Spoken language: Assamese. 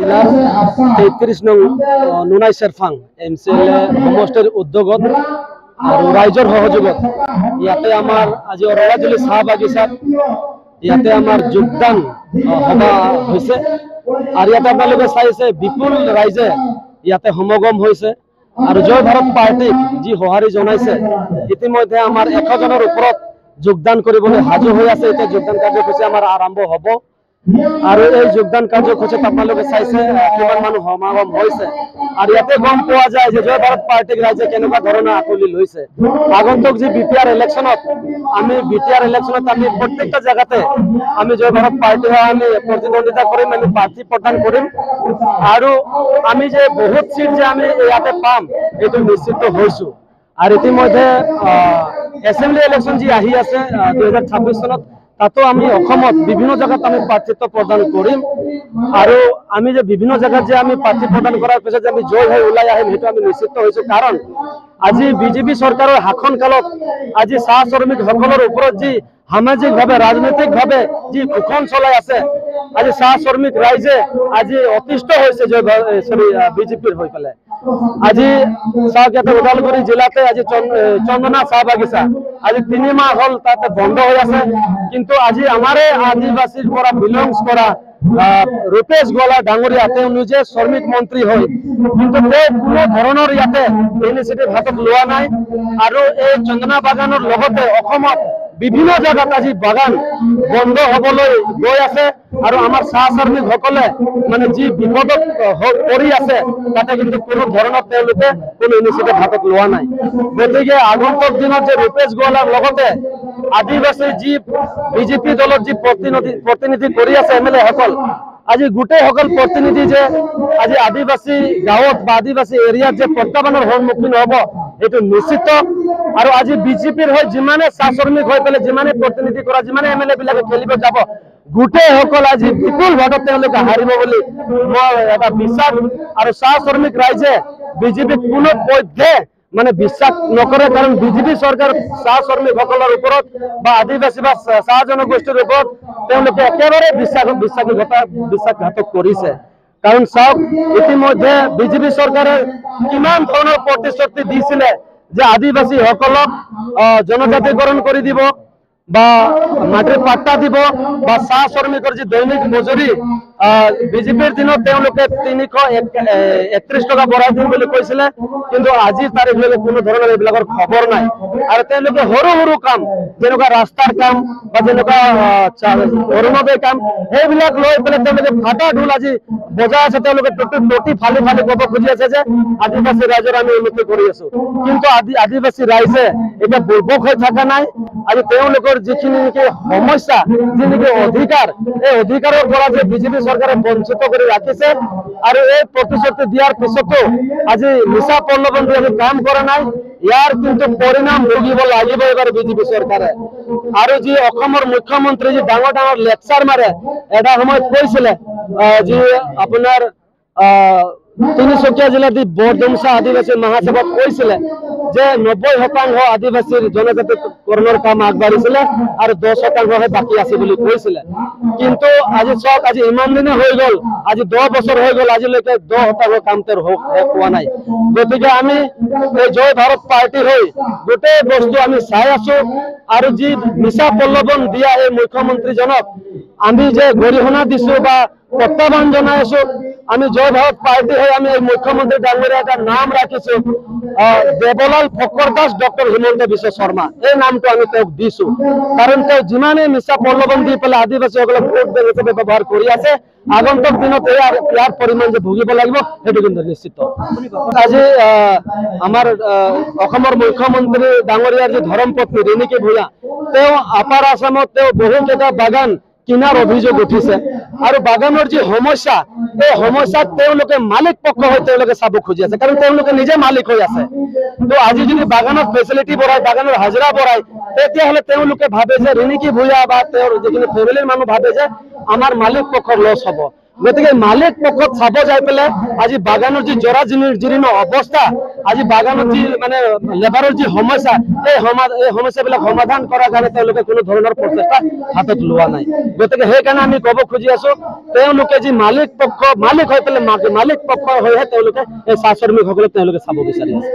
জিলাৰ 33 নং নুনাই সেৰফাং MCLA সমষ্টিৰ উদ্যোগত আৰু ৰাইজৰ সহযোগত ইয়াতে আমাৰ আজি অৰৰাজুলি চাহ বাগিচাত ইয়াতে আমাৰ যোগদান সভা হৈছে আৰু ইয়াতে আপোনালোকে চাইছে বিপুল ৰাইজে ইয়াতে সমাগম হৈছে আৰু জয় ভাৰত পাৰ্টিক যি সঁহাৰি জনাইছে ইতিমধ্যে আমাৰ 100 জনৰ ওপৰত যোগদান কৰিবলৈ সাজু হৈ আছে। এতিয়া যোগদান কাৰ্যসূচী আমাৰ আৰম্ভ হ'ব আৰু এই যোগদান কাৰ্যসূচীত আপোনালোকে চাইছে কিমান মানুহ সমাগম হৈছে আৰু ইয়াতে গম পোৱা যায় যে জয় ভাৰত পাৰ্টিক ৰাইজে কেনেকুৱা ধৰণৰ আকলি লৈছে। আগন্তুক যি BTR ইলেকশ্যনত আমি প্ৰত্যেকটা জেগাতে আমি জয় ভাৰত পাৰ্টি আমি প্ৰতিদ্বন্দ্বিতা কৰিম, আমি প্ৰাৰ্থী প্ৰদান কৰিম আৰু আমি যে বহুত সিট যে আমি ইয়াতে পাম এইটো নিশ্চিত হৈছো। আৰু ইতিমধ্যে এছেম্বলি ইলেকশ্যন যি আহি আছে 2026 চনত তাতো আমি অসমত বিভিন্ন জায়গাত আমি প্ৰাৰ্থিত্ব প্ৰদান কৰিম আৰু আমি যে বিভিন্ন জায়গাত যে আমি প্ৰাৰ্থী প্ৰদান কৰাৰ পিছত যে আমি জয় হৈ ওলাই আহিম সেইটো আমি নিশ্চিত হৈছো। কাৰণ আজি বিজেপি চৰকাৰৰ শাসন কালত আজি চাহ শ্ৰমিকসকলৰ ওপৰত যি সামাজিকভাৱে ৰাজনৈতিকভাৱে যি শোষণ চলাই আছে, আজি চাহ শ্ৰমিক ৰাইজে আজি অতিষ্ঠ হৈছে বিজেপিৰ হৈ পেলাই। আজি চাওক ইয়াতে ওদালগুৰি জিলাতে আজি চন্দনা চাহ বাগিচা আজি 3 মাহ হল তাতে বন্ধ হৈ আছে, কিন্তু আজি আমাৰে আদিবাসীৰ পৰা বিলংস কৰা ৰূপেশ গোৱালা ডাঙৰীয়া তেওঁ নিজে শ্ৰমিক মন্ত্ৰী হয়, কিন্তু তেওঁ কোনো ধৰণৰ ইয়াতে ইনিচিয়েটিভ হাতত লোৱা নাই আৰু এই চন্দনা বাগানৰ লগতে অসমত বিভিন্ন জায়গাত আজি বাগান বন্ধ হবলৈ গৈ আছে আৰু আমাৰ চাহ শ্ৰমিকসকলে মানে যি বিপদত পৰি আছে তাতে কিন্তু কোনো ধৰণৰ তেওঁলোকে কোনো ইনিচিয়েটিভ হাতত লোৱা নাই। গতিকে আগন্তুক দিনত যে ৰূপেশ গোৱালাৰ লগতে আদিবাসী যি বিজেপি দলত যি প্ৰতিনিধি কৰি আছে MLA সকল আজি গোটেই সকল প্ৰতিনিধি যে আজি আদিবাসী গাঁৱত বা আদিবাসী এৰিয়াত যে প্ৰত্যাহ্বানৰ সন্মুখীন হ'ব এইটো নিশ্চিত। আৰু আজি বিজেপিৰ হৈ যিমানে চাহ শ্ৰমিক হৈ পেলাই যিমানে প্ৰতিনিধি কৰা যিমানে MLA বিলাকে খেলিব যাব গোটেই সকল আজি বিপুল ভোটত তেওঁলোকে হাৰিব বুলি মই এটা বিশ্বাস আৰু চাহ শ্ৰমিক ৰাইজে বিজেপিক কোনো পধ্যে মানে বিশ্বাস নকৰে, কাৰণ বিজেপি চৰকাৰ চাহ শ্ৰমিকসকলৰ ওপৰত বা আদিবাসী বা চাহ জনগোষ্ঠীৰ ওপৰত তেওঁলোকে একেবাৰে বিশ্বাসঘাতক কৰিছে। কাৰণ চাওক ইতিমধ্যে বিজেপি চৰকাৰে কিমান ধৰণৰ প্ৰতিশ্ৰুতি দিছিলে যে আদিবাসীসকলক জনজাতিকৰণ কৰি দিব বা মাটিৰ পাট্টা দিব বা চাহ শ্ৰমিকৰ যি দৈনিক মজুৰি বিজেপিৰ দিনত তেওঁলোকে 331 টকা বঢ়াই দিম বুলি কৈছিলে, কিন্তু আজিৰ তাৰিখলৈকে কোনো ধৰণৰ এইবিলাকৰ খবৰ নাই। আৰু তেওঁলোকে সৰু সৰু কাম যেনেকুৱা ৰাস্তাৰ কাম বা যেনেকুৱা অৰুণোদয় কাম সেইবিলাক লৈ পেলাই তেওঁলোকে ফাটা ঢোল আজি বজাই আছে। তেওঁলোকে টুটি ফালি ক'ব খুজি আছে যে আদিবাসী ৰাইজৰ আমি উন্নতি কৰি আছো, কিন্তু আদিবাসী ৰাইজে এতিয়া বুৰ্বক হৈ থকা নাই। আজি তেওঁলোকৰ যিখিনি নেকি সমস্যা যি নেকি অধিকাৰ এই অধিকাৰৰ পৰা যে বিজেপি চৰকাৰে বঞ্চিত কৰি ৰাখিছে আৰু এই প্ৰতিশ্ৰুতি দিয়াৰ পিছতো আজি নিশা প্ৰলোভন দি আমি কাম কৰা নাই, ইয়াৰ কিন্তু পৰিণাম ভুগিব লাগিব এবাৰ বিজেপি চৰকাৰে। আৰু যি অসমৰ মুখ্যমন্ত্ৰী যি ডাঙৰ ডাঙৰ লেকচাৰ মাৰে এটা সময়ত কৈছিলে যি আপোনাৰ তিনিচুকীয়া জিলাৰ যি বৰডুমচা আদিবাসী মহাসভাত কৈছিলে যে 90% আদিবাসীৰ জনজাতিকৰণৰ কাম আগবাঢ়িছিলে আৰু 10% বাকী আছে বুলি কৈছিলে। কিন্তু আজি চাওক আজি ইমান দিনে হৈ গ'ল, আজি 10 বছৰ হৈ গ'ল, আজিলৈকে 10% কাম তেওঁৰ হোৱা নাই। গতিকে আমি এই জয় ভাৰত পাৰ্টিৰ হৈ গোটেই বস্তু আমি চাই আছো আৰু যি নিশা প্ৰলোভন দিয়া এই মুখ্যমন্ত্ৰীজনক আমি যে গৰিহণা দিছো বা প্ৰত্যাহ্বান জনাই আছো। আমি জয় ভাৰত পাৰ্টি হৈ আমি এই মুখ্যমন্ত্ৰী ডাঙৰীয়া এটা নাম ৰাখিছো দেৱলাল ফকৰ দাস ডক্টৰ হিমন্ত বিশ্ব শৰ্মা, এই নামটো আমি তেওঁক দিছো। কাৰণ তেওঁ যিমানে নিশা প্ৰলোভন দি পেলাই আদিবাসীসকলক ভোট বেংক হিচাপে ব্যৱহাৰ কৰি আছে, আগন্তুক দিনত ইয়াৰ পৰিমাণ যে ভুগিব লাগিব সেইটো কিন্তু নিশ্চিত। আজি আমাৰ অসমৰ মুখ্যমন্ত্ৰী ডাঙৰীয়াৰ যি ধৰ্মপত্নী ৰিণিকী ভূঞা তেওঁ আপাৰ আসামত তেওঁ বহুকেইটা বাগান কিনাৰ অভিযোগ উঠিছে আৰু বাগানৰ যি সমস্যা এই সমস্যাত তেওঁলোকে মালিক পক্ষ হৈ তেওঁলোকে চাব খুজি আছে, কাৰণ তেওঁলোকে নিজে মালিক হৈ আছে। তো আজি যদি বাগানত ফেচিলিটি বঢ়ায় বাগানৰ হাজিৰা বঢ়ায় তেতিয়াহ'লে তেওঁলোকে ভাবে যে ৰিণিকী ভূঞা বা তেওঁৰ যিখিনি ফেমিলিৰ মানুহ ভাবে যে আমাৰ মালিক পক্ষৰ লছ হ'ব। গতিকে মালিক পক্ষত চাব যাই পেলাই আজি বাগানৰ যি জৰা জীৰ্ণ অৱস্থা, আজি বাগানত যি মানে লেবাৰৰ যি সমস্যা, এই সমস্যাবিলাক সমাধান কৰাৰ কাৰণে তেওঁলোকে কোনো ধৰণৰ প্ৰচেষ্টা হাতত লোৱা নাই। গতিকে সেইকাৰণে আমি ক'ব খুজি আছো, তেওঁলোকে যি মালিক হৈ পেলাই মালিক পক্ষ হৈহে তেওঁলোকে এই চাহ শ্ৰমিকসকলক তেওঁলোকে চাব বিচাৰি আছে।